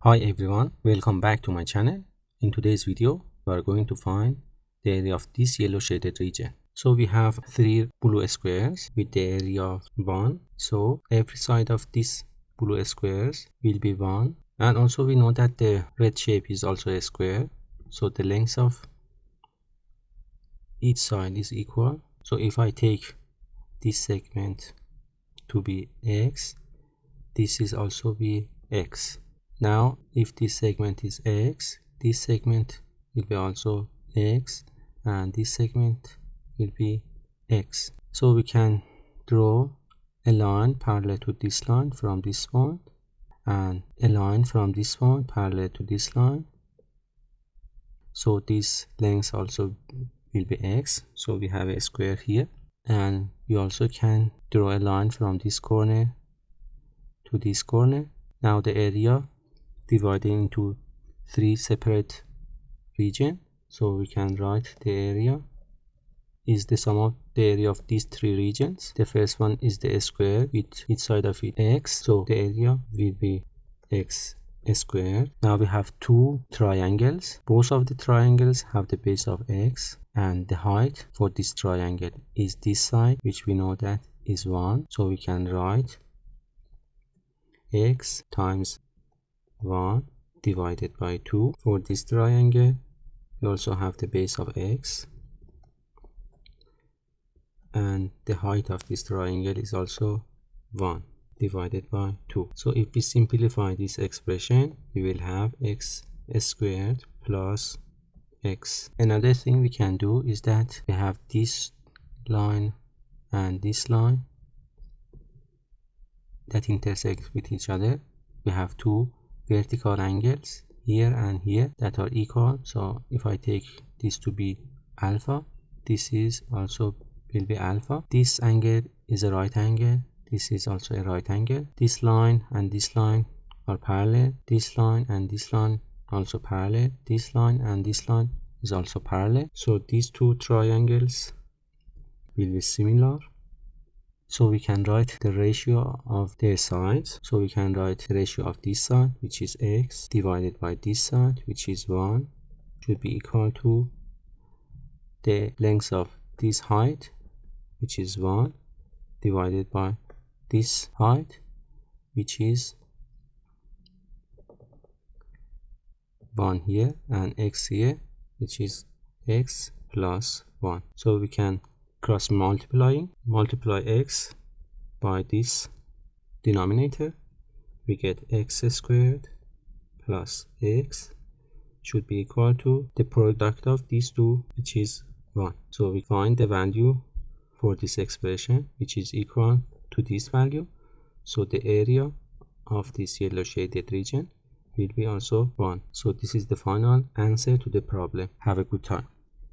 Hi everyone, welcome back to my channel. In today's video, we are going to find the area of this yellow shaded region. So we have 3 blue squares with the area of 1. So every side of this blue squares will be 1. And also we know that the red shape is also a square. So the length of each side is equal. So if I take this segment to be x, this is also be x. Now if this segment is x, this segment will be also x, and this segment will be x. So we can draw a line parallel to this line from this point, and a line from this point parallel to this line. So this length also will be x. So we have a square here, and we also can draw a line from this corner to this corner. Now the area divided into 3 separate regions, so we can write the area is the sum of the area of these 3 regions. The first one is the square with each side of it x, so the area will be x squared. Now we have 2 triangles. Both of the triangles have the base of x, and the height for this triangle is this side, which we know that is 1. So we can write x times 1 divided by 2 for this triangle. We also have the base of x, and the height of this triangle is also 1 divided by 2. So if we simplify this expression, we will have x squared plus x. Another thing we can do is that we have this line and this line that intersect with each other. We have 2 vertical angles here and here that are equal. So if I take this to be alpha, this is also will be alpha. This angle is a right angle, this is also a right angle. This line and this line are parallel. This line and this line also parallel. This line and this line is also parallel. So these 2 triangles will be similar. So we can write the ratio of their sides. So we can write the ratio of this side, which is x, divided by this side, which is 1, should be equal to the length of this height, which is 1, divided by this height, which is 1 here, and x here, which is x plus 1. So we can cross multiply x by this denominator, we get x squared plus x should be equal to the product of these 2, which is 1. So we find the value for this expression, which is equal to this value. So the area of this yellow shaded region will be also 1. So this is the final answer to the problem. Have a good time.